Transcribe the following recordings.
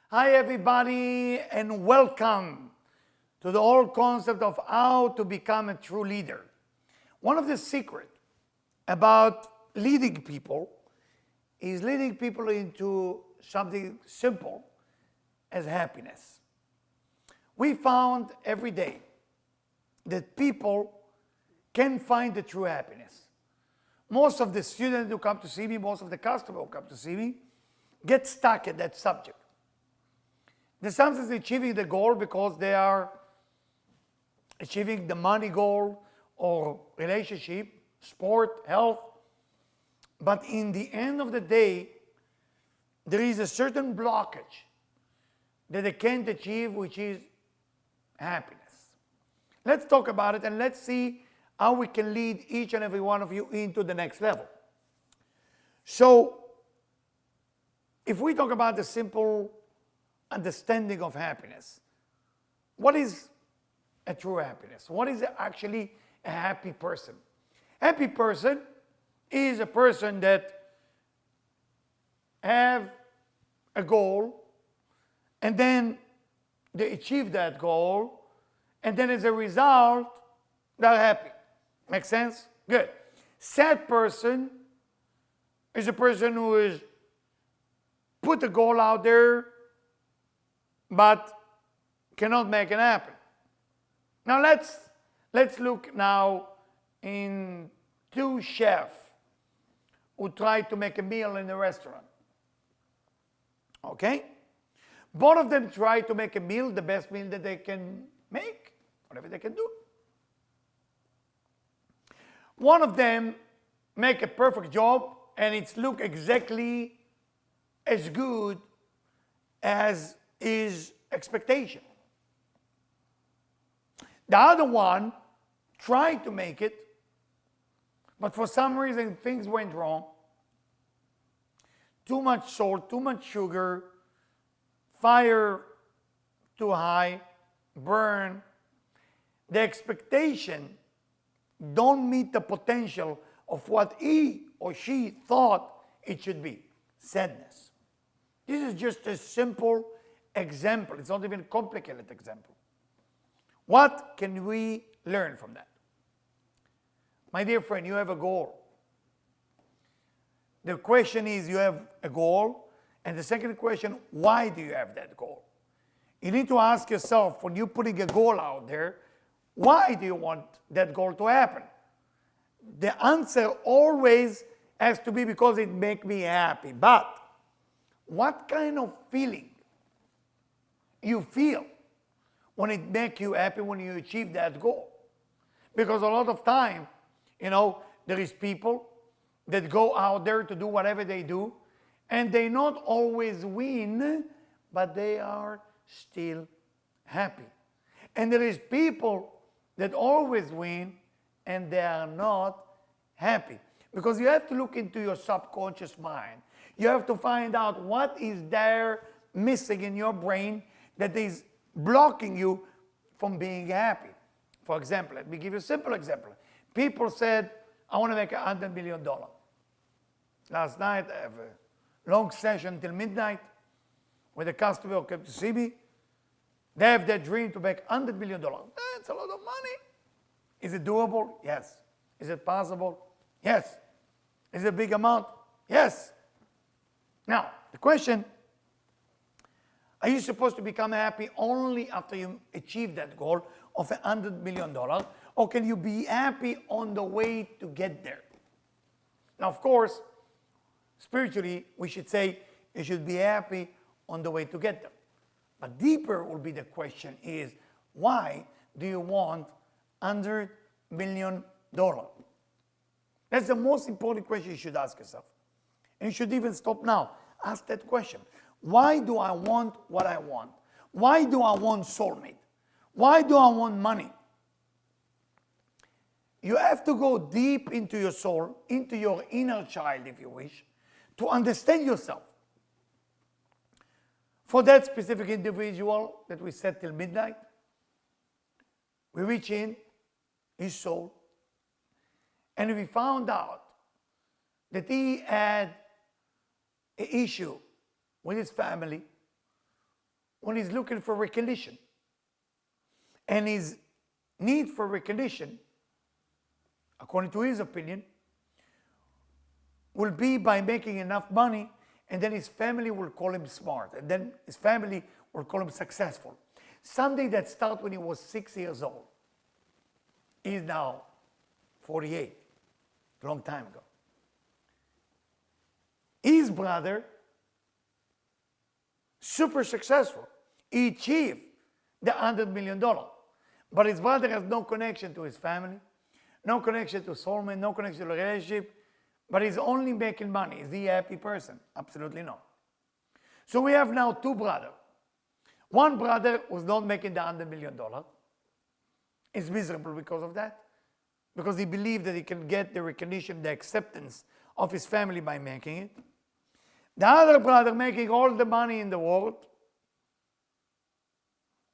Hi everybody and welcome to the whole concept of how to become a true leader. One of the secrets about leading people is leading people into something simple as happiness. We found every day that people can find the true happiness. Most of the students who come to see me, most of the customers who come to see me, get stuck at that subject. They're sometimes achieving the goal because they are achieving the money goal or relationship, sport, health. But in the end of the day, there is a certain blockage that they can't achieve, which is happiness. Let's talk about it and let's see how we can lead each and every one of you into the next level. So, if we talk about the simple understanding of happiness, what is a true happiness? What is actually a happy person? Happy person is a person that have a goal and then they achieve that goal and then as a result they're happy. Make sense? Good. Sad person is a person who is put a goal out there but cannot make it happen. Now let's look now in two chefs who try to make a meal in a restaurant. Okay? Both of them try to make a meal, the best meal that they can make, whatever they can do. One of them make a perfect job and it's look exactly as good as his expectation. The other one tried to make it, but for some reason things went wrong. Too much salt, too much sugar, fire too high, burn. The expectation don't meet the potential of what he or she thought it should be. Sadness. This is just a simple example. It's not even a complicated example. What can we learn from that? My dear friend, you have a goal. The question is, you have a goal, and the second question, why do you have that goal? You need to ask yourself, when you're putting a goal out there, why do you want that goal to happen? The answer always has to be because it makes me happy. But what kind of feeling you feel when it makes you happy when you achieve that goal? Because a lot of time, there is people that go out there to do whatever they do, and they not always win, but they are still happy. And there is people that always win, and they are not happy. Because you have to look into your subconscious mind. You have to find out what is there missing in your brain that is blocking you from being happy. For example, let me give you a simple example. People said, I want to make $100 million. Last night, I have a long session till midnight with a customer who came to see me. They have their dream to make $100 million. That's a lot of money. Is it doable? Yes. Is it possible? Yes. Is it a big amount? Yes. Now, the question, are you supposed to become happy only after you achieve that goal of $100 million? Or can you be happy on the way to get there? Now, of course, spiritually, we should say you should be happy on the way to get there. But deeper will be the question is, why do you want $100 million? That's the most important question you should ask yourself. And you should even stop now. Ask that question. Why do I want what I want? Why do I want soulmate? Why do I want money? You have to go deep into your soul, into your inner child, if you wish, to understand yourself. For that specific individual that we set till midnight, we reach in his soul, and we found out that he had an issue with his family when he's looking for recognition. And his need for recognition, according to his opinion, will be by making enough money, and then his family will call him smart, and then his family will call him successful. Something that started when he was 6 years old. He's now 48, a long time ago. His brother, super successful. He achieved the $100 million. But his brother has no connection to his family, no connection to soulmate, no connection to the relationship, but he's only making money. Is he a happy person? Absolutely not. So we have now two brothers. One brother was not making the $100 million. He's miserable because of that, because he believed that he can get the recognition, the acceptance of his family by making it. The other brother making all the money in the world,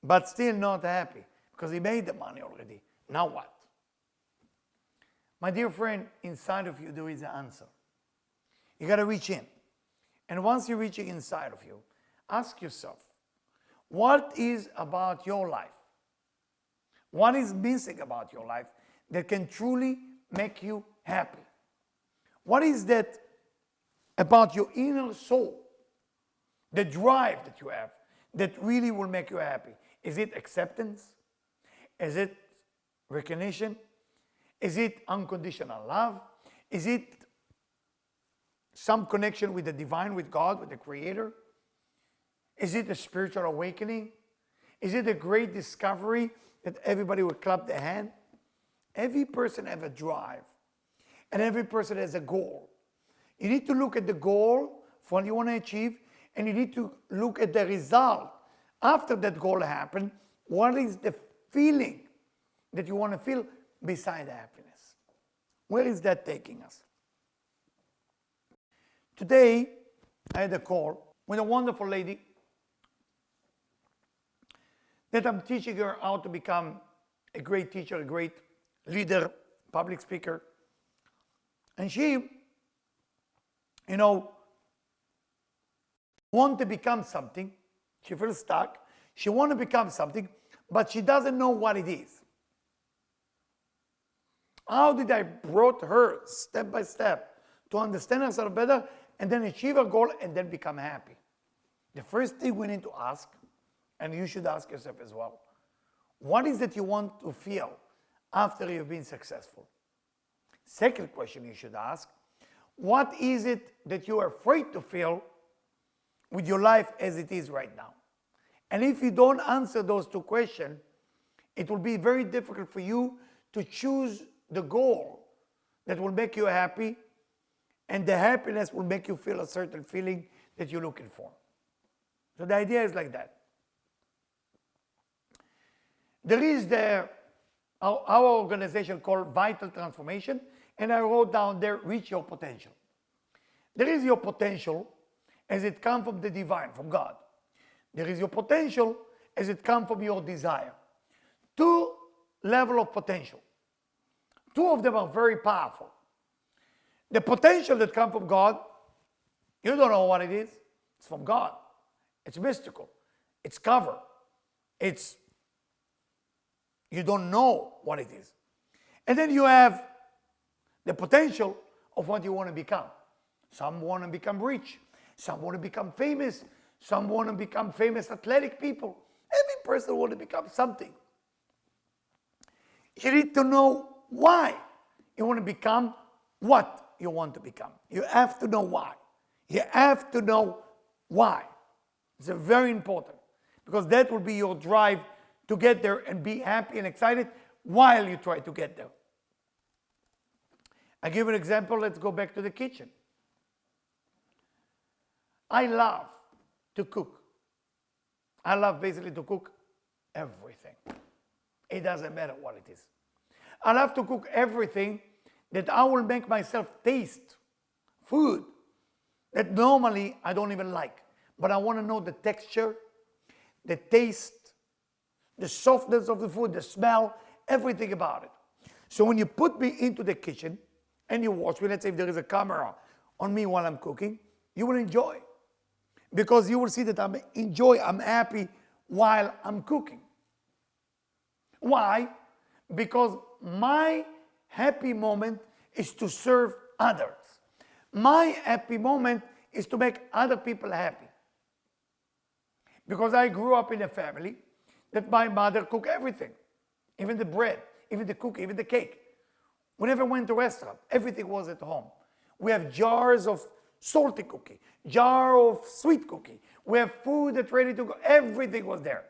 but still not happy, because he made the money already. Now what? My dear friend, inside of you there is an answer. You got to reach in. And once you reach inside of you, ask yourself, what is about your life? What is missing about your life that can truly make you happy? What is that about your inner soul, the drive that you have, that really will make you happy? Is it acceptance? Is it recognition? Is it unconditional love? Is it some connection with the divine, with God, with the Creator? Is it a spiritual awakening? Is it a great discovery that everybody will clap their hand? Every person has a drive, and every person has a goal. You need to look at the goal for what you want to achieve, and you need to look at the result after that goal happened. What is the feeling that you want to feel beside happiness? Where is that taking us? Today, I had a call with a wonderful lady that I'm teaching her how to become a great teacher, a great leader, public speaker. And she, want to become something. She feels stuck. She wants to become something, but she doesn't know what it is. How did I brought her step by step to understand herself better and then achieve her goal and then become happy? The first thing we need to ask, and you should ask yourself as well, what is it you want to feel after you've been successful? Second question you should ask, what is it that you are afraid to feel with your life as it is right now? And if you don't answer those two questions, it will be very difficult for you to choose the goal that will make you happy, and the happiness will make you feel a certain feeling that you're looking for. So the idea is like that. There is our organization called Vital Transformation, and I wrote down there, reach your potential. There is your potential as it comes from the divine, from God. There is your potential as it comes from your desire. Two levels of potential. Two of them are very powerful. The potential that comes from God, you don't know what it is. It's from God. It's mystical. It's covered. You don't know what it is. And then you have the potential of what you want to become. Some want to become rich. Some want to become famous. Some want to become famous athletic people. Every person wants to become something. You need to know why you want to become what you want to become. You have to know why. You have to know why. It's very important, because that will be your drive to get there and be happy and excited while you try to get there. I give an example. Let's go back to the kitchen. I love to cook. I love basically to cook everything. It doesn't matter what it is. I love to cook everything that I will make myself taste food that normally I don't even like. But I want to know the texture, the taste, the softness of the food, the smell, everything about it. So when you put me into the kitchen and you watch me, let's say if there is a camera on me while I'm cooking, you will enjoy. because you will see that I'm happy while I'm cooking. Why? Because my happy moment is to serve others. My happy moment is to make other people happy. Because I grew up in a family that my mother cooked everything. Even the bread, even the cookie, even the cake. We never went to a restaurant. Everything was at home. We have jars of salty cookie, jar of sweet cookie. We have food that's ready to go. Everything was there.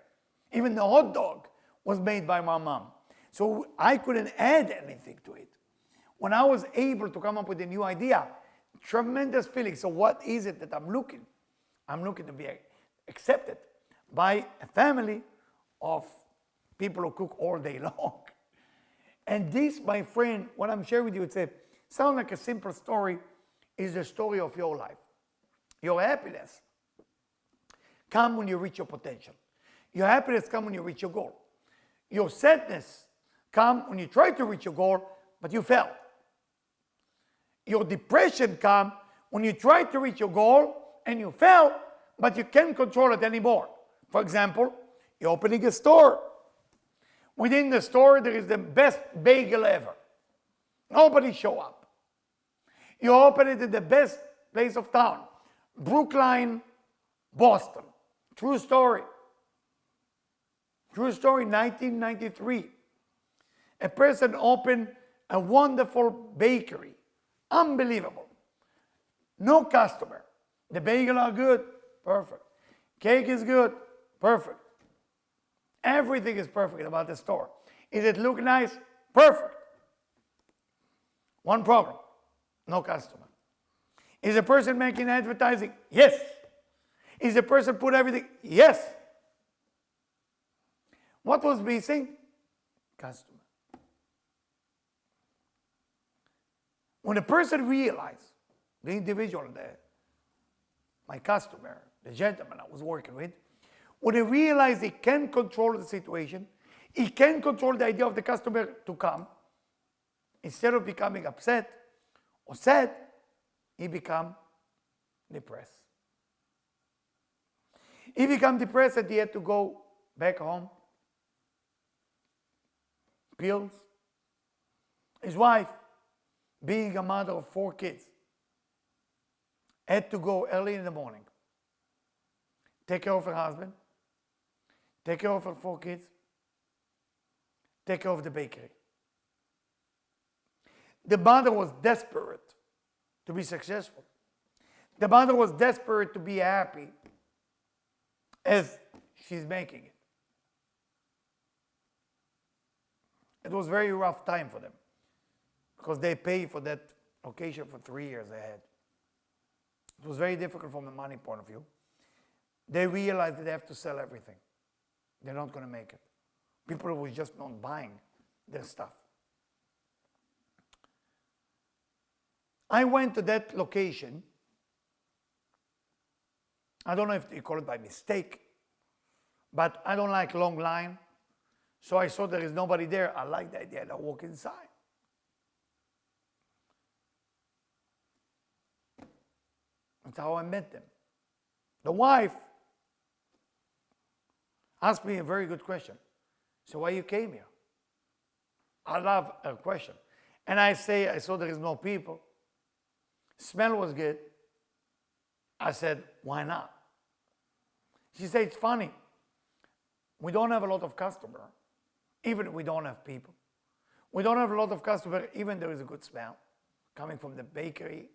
Even the hot dog was made by my mom. So I couldn't add anything to it. When I was able to come up with a new idea, tremendous feeling. So what is it that I'm looking? I'm looking to be accepted by a family of people who cook all day long. And this, my friend, what I'm sharing with you, sounds like a simple story, is the story of your life. Your happiness comes when you reach your potential. Your happiness comes when you reach your goal. Your sadness comes when you try to reach your goal, but you fail. Your depression comes when you try to reach your goal and you fail, but you can't control it anymore. For example, you're opening a store. Within the store, there is the best bagel ever. Nobody show up. You open it in the best place of town. Brookline, Boston. True story. True story, 1993. A person opened a wonderful bakery. Unbelievable. No customer. The bagel are good. Perfect. Cake is good. Perfect. Everything is perfect about the store. Is it look nice? Perfect. One problem. No customer. Is the person making advertising? Yes. Is the person put everything? Yes. What was missing? Customer. When a person realized, the individual, my customer, the gentleman I was working with, when he realized he can control the situation, he can control the idea of the customer to come, instead of becoming upset or sad, he became depressed. He became depressed and he had to go back home. Pills. His wife, being a mother of 4 kids, had to go early in the morning, take care of her husband, take care of her 4 kids, take care of the bakery. The mother was desperate to be successful. The mother was desperate to be happy as she's making it. It was a very rough time for them because they pay for that occasion for 3 years ahead. It was very difficult from a money point of view. They realized that they have to sell everything. They're not going to make it. People were just not buying their stuff. I went to that location. I don't know if you call it by mistake, but I don't like long line. So I saw there is nobody there. I like the idea. I walk inside. That's how I met them. The wife asked me a very good question. So why you came here? I love her question. And I say, I saw there is no people. Smell was good. I said, why not? She said, it's funny. We don't have a lot of customer, even if we don't have people. We don't have a lot of customer, even there is a good smell coming from the bakery.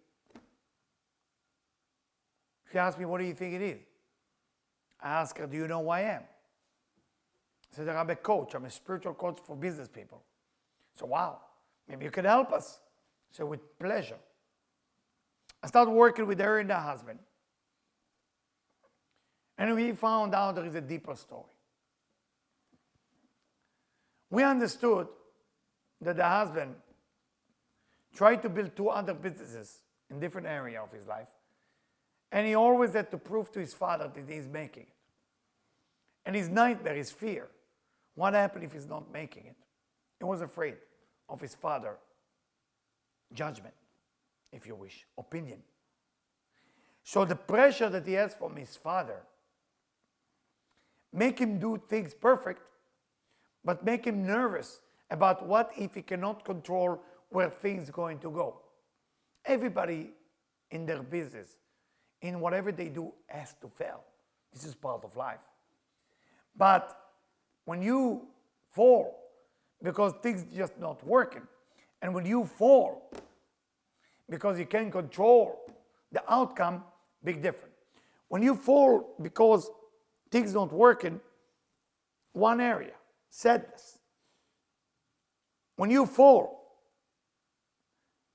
She asked me, what do you think it is? I asked her, do you know who I am? I said, I'm a coach. I'm a spiritual coach for business people. So, wow, maybe you can help us. So, with pleasure. I started working with her and her husband. And we found out there is a deeper story. We understood that the husband tried to build 2 other businesses in different areas of his life. And he always had to prove to his father that he's making it. And his nightmare, his fear, what happened if he's not making it? He was afraid of his father's judgment, if you wish, opinion. So the pressure that he has from his father make him do things perfect, but make him nervous about what if he cannot control where things are going to go. Everybody in their business, in whatever they do, has to fail. This is part of life. But when you fall because things just not working, and when you fall because you can't control the outcome, big difference. When you fall because things not working, one area, sadness. When you fall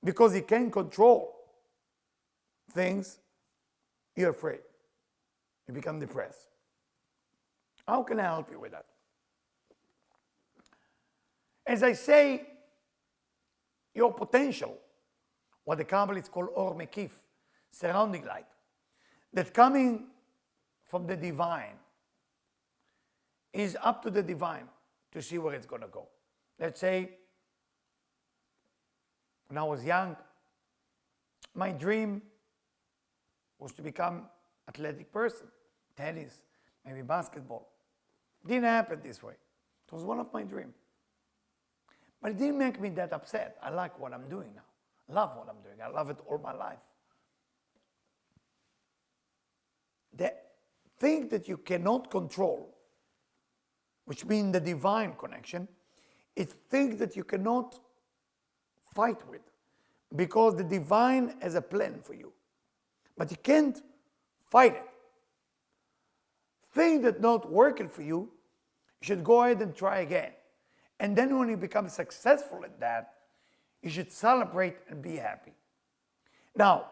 because you can't control things, you're afraid. You become depressed. How can I help you with that? As I say, your potential, what the Kabbalists call Or Mekif, surrounding light, that coming from the divine is up to the divine to see where it's going to go. Let's say, when I was young, my dream was to become athletic person, tennis, maybe basketball. Didn't happen this way. It was one of my dreams. But it didn't make me that upset. I like what I'm doing now. I love what I'm doing. I love it all my life. The thing that you cannot control, which means the divine connection, is things that you cannot fight with, because the divine has a plan for you. But you can't fight it. Thing that's not working for you, you should go ahead and try again. And then when you become successful at that, you should celebrate and be happy. Now,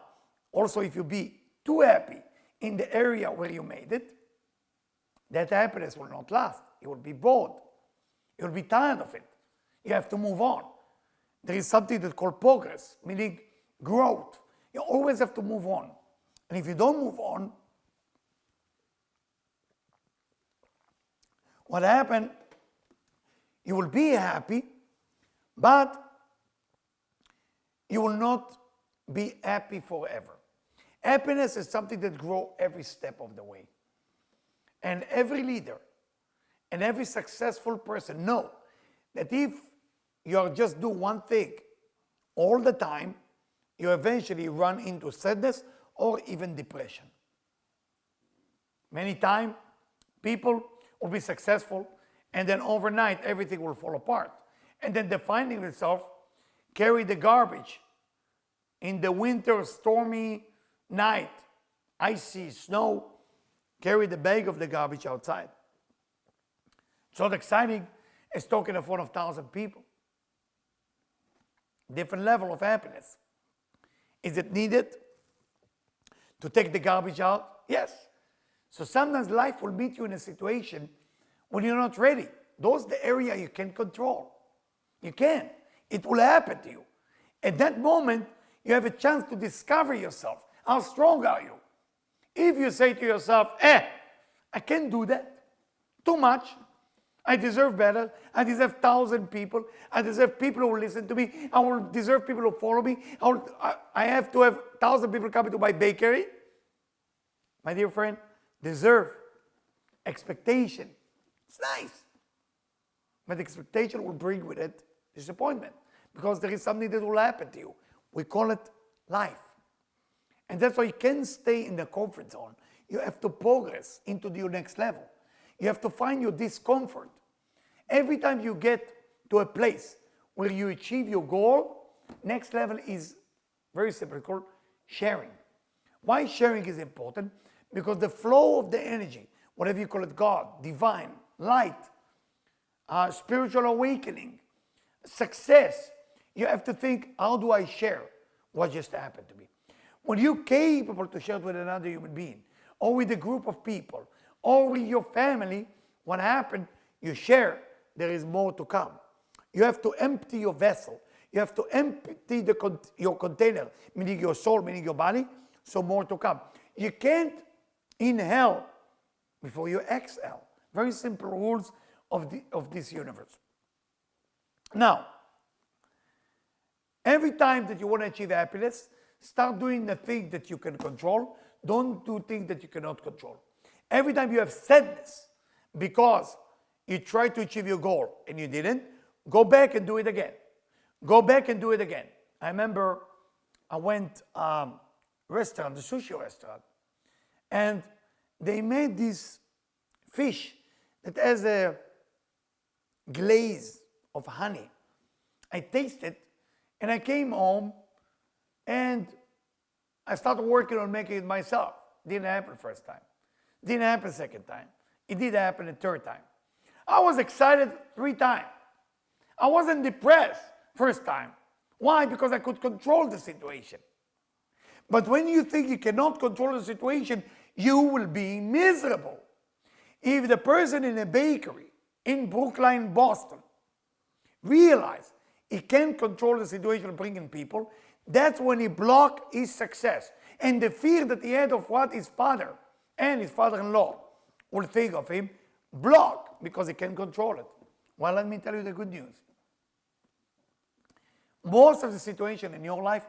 also if you be too happy in the area where you made it, that happiness will not last. You will be bored. You will be tired of it. You have to move on. There is something that's called progress, meaning growth. You always have to move on. And if you don't move on, what happened? You will be happy, but you will not be happy forever. Happiness is something that grows every step of the way. And every leader and every successful person know that if you just do one thing all the time, you eventually run into sadness or even depression. Many times, people will be successful, and then overnight everything will fall apart. And then they finding themselves carry the garbage in the winter stormy night, icy snow, carry the bag of the garbage outside. It's not exciting as talking in front of 1,000 people. Different level of happiness. Is it needed to take the garbage out? Yes. So sometimes life will meet you in a situation when you're not ready. Those are the area you can control. You can. It will happen to you. At that moment, you have a chance to discover yourself. How strong are you? If you say to yourself, I can't do that. Too much. I deserve better. I deserve 1,000 people. I deserve people who will listen to me. I will deserve people who follow me. I have to have 1,000 people coming to my bakery. My dear friend, deserve, expectation. It's nice. But expectation will bring with it disappointment, because there is something that will happen to you. We call it life. And that's why you can't stay in the comfort zone. You have to progress into your next level. You have to find your discomfort. Every time you get to a place where you achieve your goal, next level is very simple. It's called sharing. Why sharing is important? Because the flow of the energy, whatever you call it, God, divine, light, spiritual awakening, success, you have to think, how do I share what just happened to me? When you're capable to share it with another human being, or with a group of people, or with your family, what happened? You share, there is more to come. You have to empty your vessel. You have to empty your container, meaning your soul, meaning your body, so more to come. You can't inhale before you exhale. Very simple rules of this universe. Now, every time that you want to achieve happiness, start doing the thing that you can control don't do things that you cannot control. Every time you have sadness because you tried to achieve your goal and you didn't, go back and do it again. Go back and do it again. I remember I went restaurant, the sushi restaurant, and they made this fish that has a glaze of honey. I tasted, and I came home, and I started working on making it myself. Didn't happen first time. Didn't happen second time. It did happen the third time. I was excited 3 times. I wasn't depressed first time. Why? Because I could control the situation. But when you think you cannot control the situation, you will be miserable. If the person in a bakery in Brookline, Boston, realize he can't control the situation of bringing people, that's when he blocked his success. And the fear that he had of what his father and his father-in-law will think of him, blocked because he can't control it. Well, let me tell you the good news. Most of the situation in your life,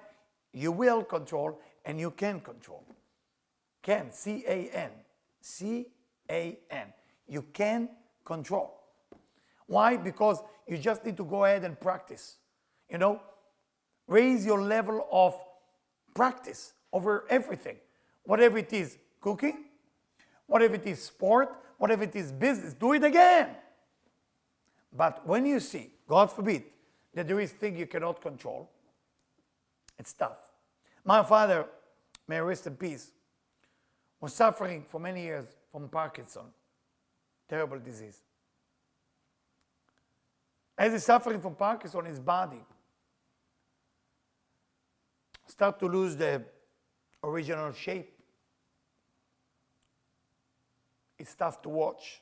you will control and you can control. Can, C-A-N. C-A-N. You can control. Why? Because you just need to go ahead and practice. You know, raise your level of practice over everything. Whatever it is, cooking, whatever it is, sport, whatever it is, business, do it again. But when you see, God forbid, that there is things you cannot control, it's tough. My father, may he rest in peace, was suffering for many years from Parkinson, terrible disease. As he's suffering from Parkinson, his body started to lose the original shape. It's tough to watch.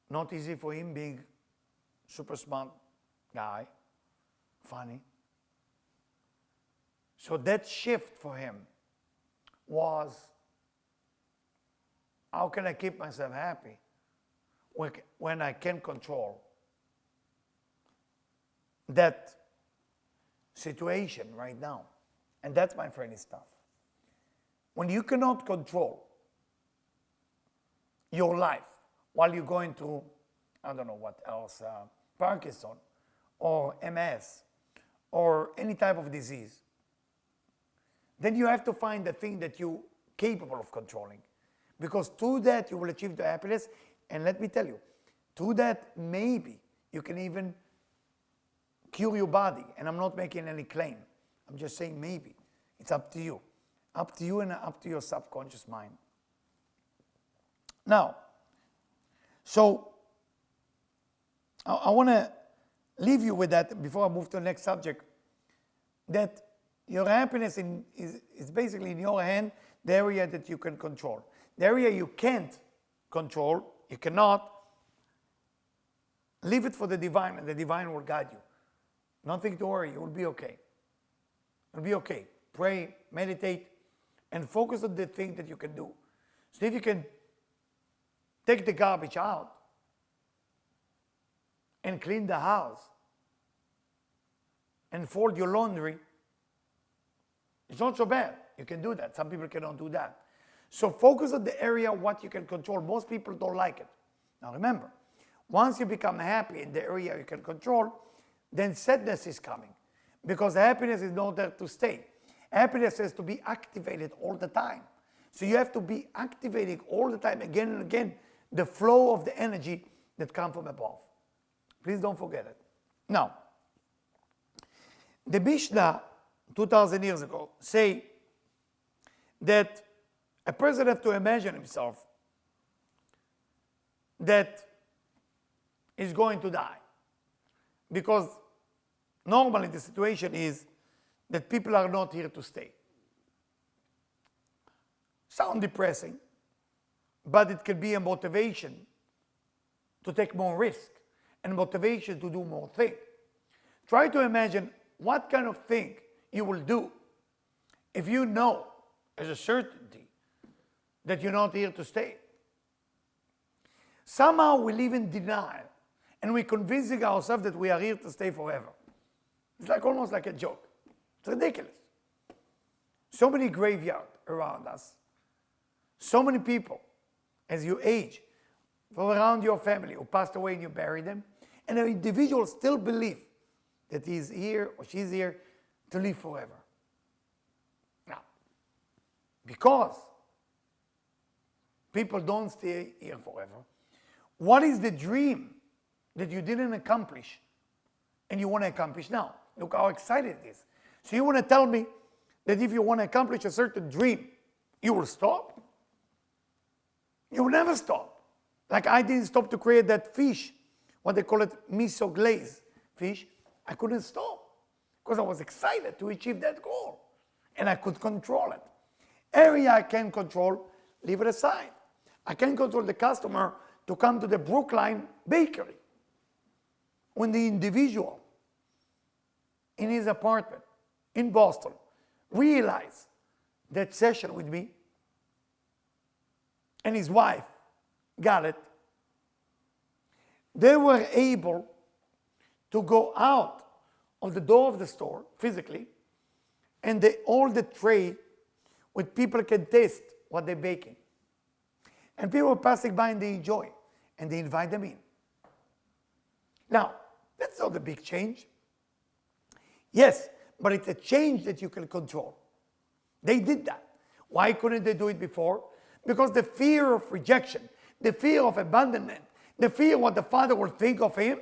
Not easy for him being super smart guy, funny. So that shift for him was, how can I keep myself happy when I can control that situation right now? And that's, my friend, is tough. When you cannot control your life while you're going through, I don't know what else, Parkinson or MS or any type of disease, then you have to find the thing that you're capable of controlling. Because through that you will achieve the happiness. And let me tell you, through that maybe you can even cure your body. And I'm not making any claim. I'm just saying maybe. It's up to you. Up to you and up to your subconscious mind. Now, so I want to leave you with that before I move to the next subject, that your happiness is basically in your hand, the area that you can control. The area you can't control, you cannot, leave it for the divine, and the divine will guide you. Nothing to worry, you will be okay. You'll be okay. Pray, meditate, and focus on the thing that you can do. So if you can take the garbage out and clean the house and fold your laundry, it's not so bad. You can do that. Some people cannot do that. So focus on the area what you can control. Most people don't like it. Now remember, once you become happy in the area you can control, then sadness is coming. Because happiness is not there to stay. Happiness has to be activated all the time. So you have to be activating all the time, again and again, the flow of the energy that comes from above. Please don't forget it. Now, the Mishnah 2,000 years ago say that a person has to imagine himself that is going to die. Because normally the situation is that people are not here to stay. Sound depressing, but it can be a motivation to take more risk and motivation to do more things. Try to imagine what kind of thing you will do if you know as a certainty that you're not here to stay. Somehow we live in denial and we're convincing ourselves that we are here to stay forever. It's like almost like a joke. It's ridiculous. So many graveyards, around us. So many people, as you age, from around your family who passed away and you bury them, and an individual still believe that he's here or she's here to live forever. Now, because people don't stay here forever, what is the dream that you didn't accomplish and you want to accomplish now? Look how excited it is. So you want to tell me that if you want to accomplish a certain dream, you will stop? You will never stop. Like I didn't stop to create that fish, what they call it, miso glaze fish. I couldn't stop because I was excited to achieve that goal. And I could control it. Area I can control, leave it aside. I can control the customer to come to the Brookline bakery. When the individual in his apartment in Boston realized that session with me, and his wife got it, they were able to go out of the door of the store physically, and they hold the tray where people can taste what they're baking. And people are passing by and they enjoy, and they invite them in. Now, that's not a big change. Yes, but it's a change that you can control. They did that. Why couldn't they do it before? Because the fear of rejection, the fear of abandonment, the fear what the father will think of him,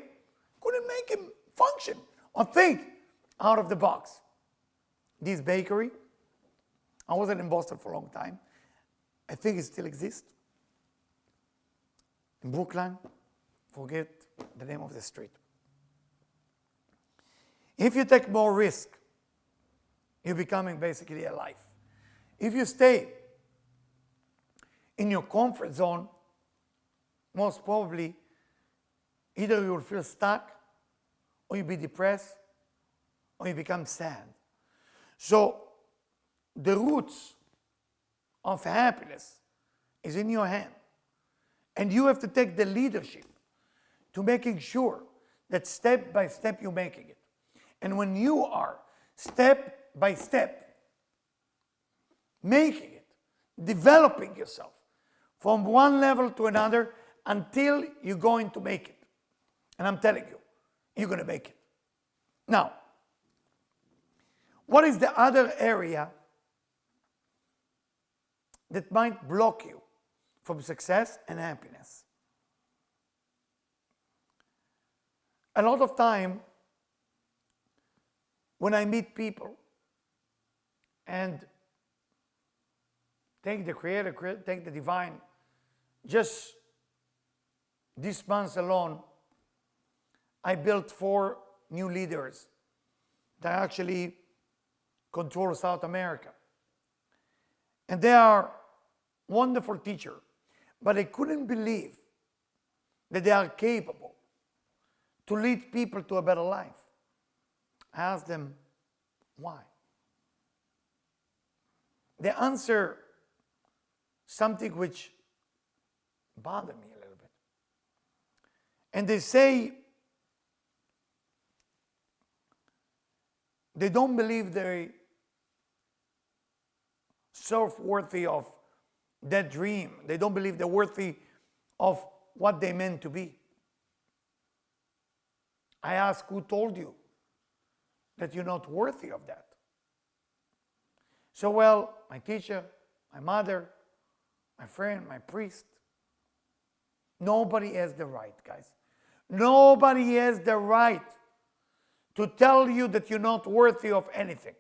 couldn't make him function or think out of the box. This bakery, I wasn't in Boston for a long time. I think it still exists. In Brookline, forget the name of the street. If you take more risk, you're becoming basically alive. If you stay in your comfort zone, most probably either you will feel stuck, or you'll be depressed, or you become sad. So the roots of happiness is in your hand. And you have to take the leadership to making sure that step by step you're making it. And when you are step by step making it, developing yourself from one level to another until you're going to make it. And I'm telling you, you're going to make it. Now, what is the other area that might block you from success and happiness? A lot of time when I meet people and take the Creator, take the Divine, just this month alone, I built 4 new leaders that actually control South America. And they are wonderful teachers, but I couldn't believe that they are capable to lead people to a better life. I asked them, why? They answer something which bothered me a little bit. And they say they don't believe they're self-worthy of that dream. They don't believe they're worthy of what they meant to be. I ask, who told you that you're not worthy of that? So, well, my teacher, my mother, my friend, my priest. Nobody has the right, guys. Nobody has the right to tell you that you're not worthy of anything.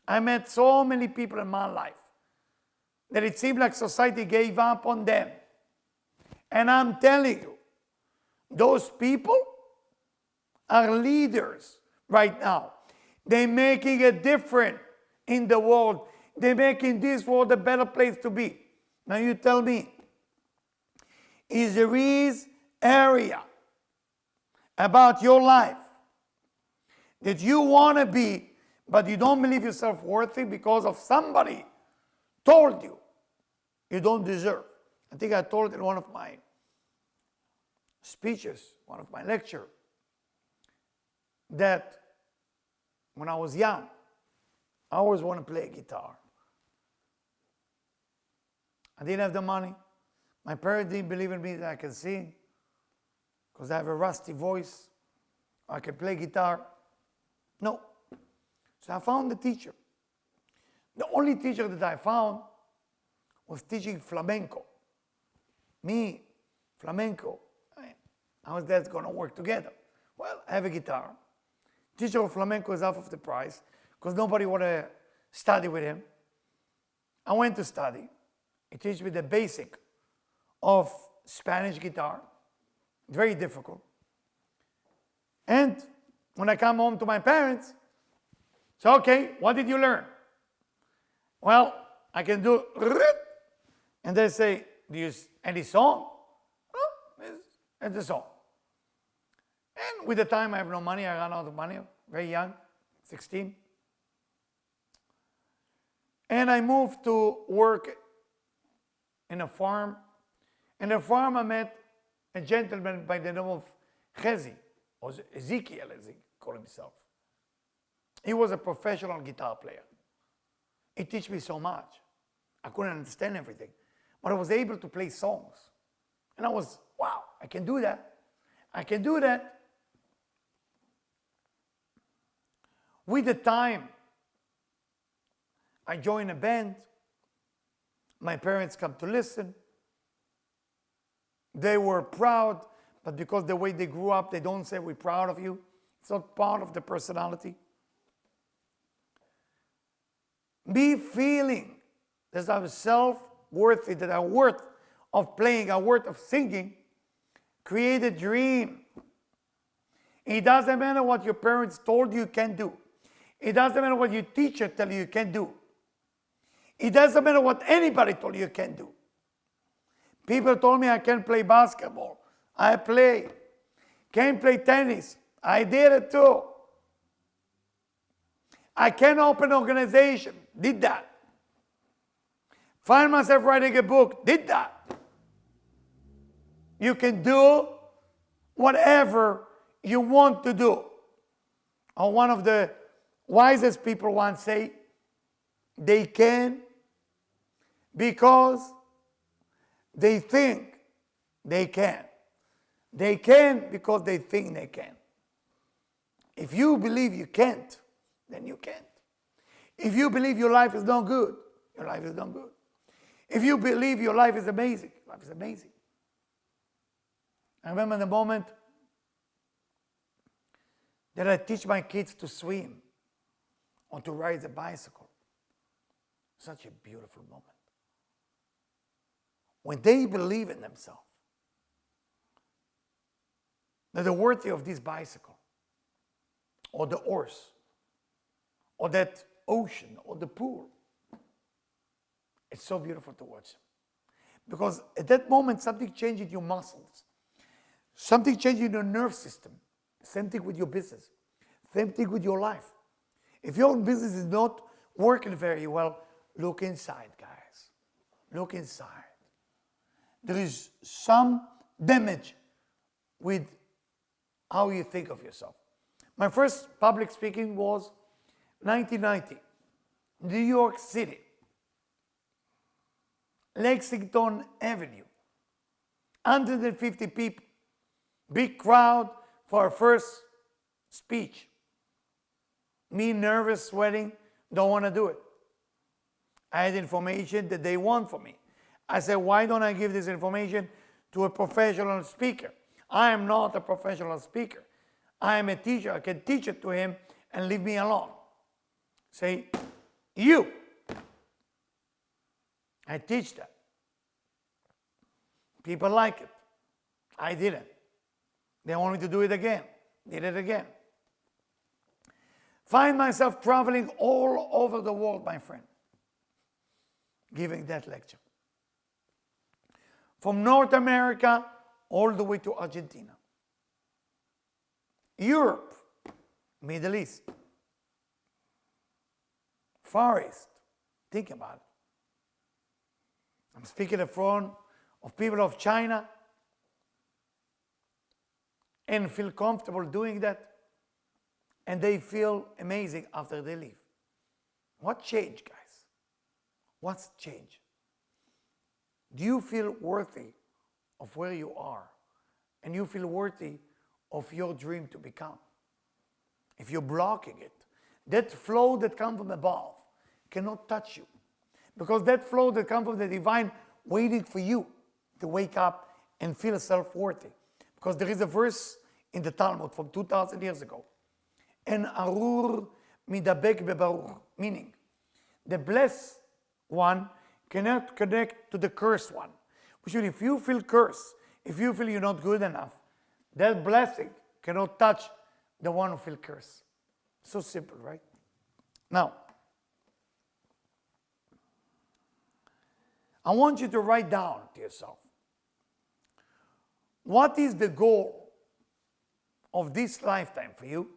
I met so many people in my life that it seemed like society gave up on them. And I'm telling you, those people are leaders right now. They're making a difference in the world. They're making this world a better place to be. Now you tell me, is there is area about your life that you want to be, but you don't believe yourself worthy because of somebody told you you don't deserve? I think I told it in one of my speeches, one of my lectures, that when I was young, I always wanted to play guitar. I didn't have the money. My parents didn't believe in me that I can sing because I have a rusty voice. I can play guitar. No. So I found a teacher. The only teacher that I found was teaching flamenco. Me, flamenco. How is that going to work together? Well, I have a guitar. Teacher of flamenco is half of the price because nobody want to study with him. I went to study. He teach me the basic of Spanish guitar. Very difficult. And when I come home to my parents, so okay, what did you learn? Well, I can do, and they say, do you any song? Oh, it's a song. And with the time, I have no money. I ran out of money, very young, 16. And I moved to work in a farm. In a farm, I met a gentleman by the name of Chezi, or Ezekiel, as he called himself. He was a professional guitar player. He taught me so much. I couldn't understand everything, but I was able to play songs. And I was, wow, I can do that. I can do that. With the time, I joined a band. My parents come to listen. They were proud, but because the way they grew up, they don't say we're proud of you. It's not part of the personality. Me feeling that I'm self-worthy, that I'm worth of playing, I'm worth of singing, create a dream. It doesn't matter what your parents told you can do. It doesn't matter what your teacher tell you can do. It doesn't matter what anybody told you can do. People told me I can't play basketball. I play. Can't play tennis. I did it too. I can't open an organization. Did that. Find myself writing a book. Did that. You can do whatever you want to do. Or one of the wisest people once say, they can because they think they can. They can because they think they can. If you believe you can't, then you can't. If you believe your life is not good, your life is not good. If you believe your life is amazing, life is amazing. I remember the moment that I teach my kids to swim or to ride a bicycle. Such a beautiful moment. When they believe in themselves, that they're worthy of this bicycle, or the horse, or that ocean, or the pool. It's so beautiful to watch them. Because at that moment, something changed in your muscles. Something changed in your nerve system. Same thing with your business. Same thing with your life. If your business is not working very well, look inside, guys. Look inside. There is some damage with how you think of yourself. My first public speaking was 1990, New York City, Lexington Avenue, 150 people, big crowd for our first speech. Me nervous, sweating, don't want to do it. I had information that they want from me. I said, why don't I give this information to a professional speaker? I am not a professional speaker. I am a teacher. I can teach it to him and leave me alone. Say, you. I teach that. People like it. I didn't. They want me to do it again. Did it again. Find myself traveling all over the world, my friend, giving that lecture. From North America all the way to Argentina. Europe, Middle East, Far East. Think about it. I'm speaking in front of people of China and feel comfortable doing that, and they feel amazing after they leave. What changed, guys? What's changed? Do you feel worthy of where you are? And you feel worthy of your dream to become? If you're blocking it, that flow that comes from above cannot touch you. Because that flow that comes from the divine waiting for you to wake up and feel self-worthy. Because there is a verse in the Talmud from 2,000 years ago. En arur midabek bebarur. Meaning, the blessed one cannot connect to the cursed one. Which means if you feel cursed, if you feel you're not good enough, that blessing cannot touch the one who feels cursed. So simple, right? Now, I want you to write down to yourself, what is the goal of this lifetime for you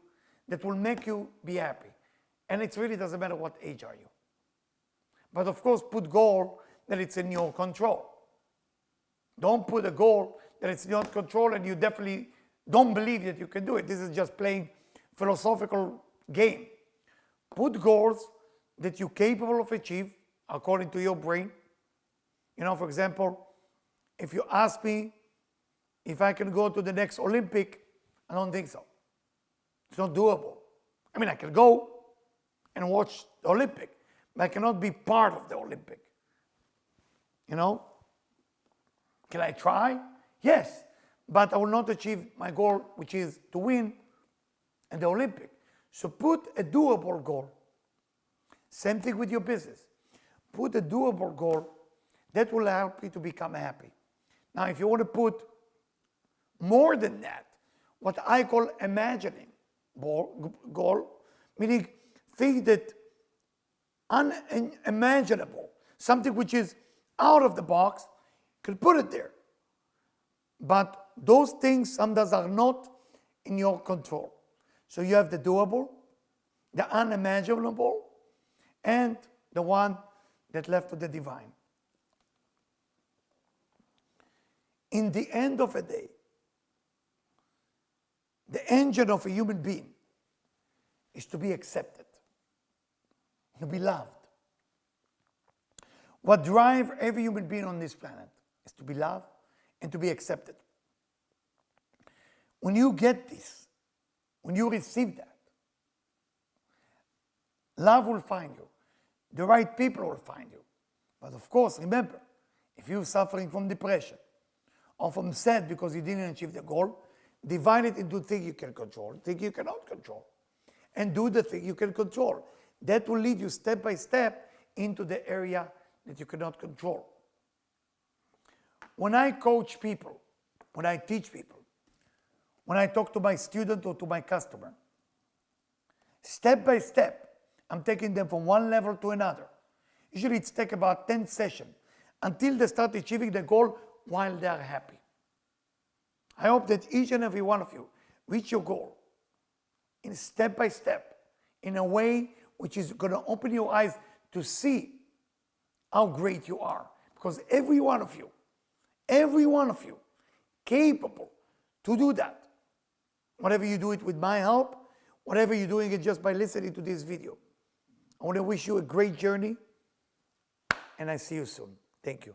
that will make you be happy? And it really doesn't matter what age are you. But of course, put goal that it's in your control. Don't put a goal that it's in your control and you definitely don't believe that you can do it. This is just playing philosophical game. Put goals that you're capable of achieve according to your brain. You know, for example, if you ask me if I can go to the next Olympic, I don't think so. It's not doable. I mean, I can go and watch the Olympic, but I cannot be part of the Olympic. You know? Can I try? Yes, but I will not achieve my goal, which is to win at the Olympic. So put a doable goal. Same thing with your business. Put a doable goal that will help you to become happy. Now, if you want to put more than that, what I call imagining goal, meaning things that unimaginable, something which is out of the box, you can put it there. But those things sometimes are not in your control. So you have the doable, the unimaginable, and the one that left to the divine. In the end of a day, the engine of a human being is to be accepted, to be loved. What drives every human being on this planet is to be loved and to be accepted. When you get this, when you receive that, love will find you. The right people will find you. But of course, remember, if you're suffering from depression or from sad because you didn't achieve the goal, divide it into things you can control, things you cannot control. And do the thing you can control. That will lead you step by step into the area that you cannot control. When I coach people, when I teach people, when I talk to my student or to my customer, step by step, I'm taking them from one level to another. Usually it's take about 10 sessions until they start achieving the goal while they are happy. I hope that each and every one of you reach your goal in step by step, in a way which is going to open your eyes to see how great you are. Because every one of you, capable to do that. Whatever you do it with my help, whatever you're doing it just by listening to this video. I want to wish you a great journey, and I see you soon. Thank you.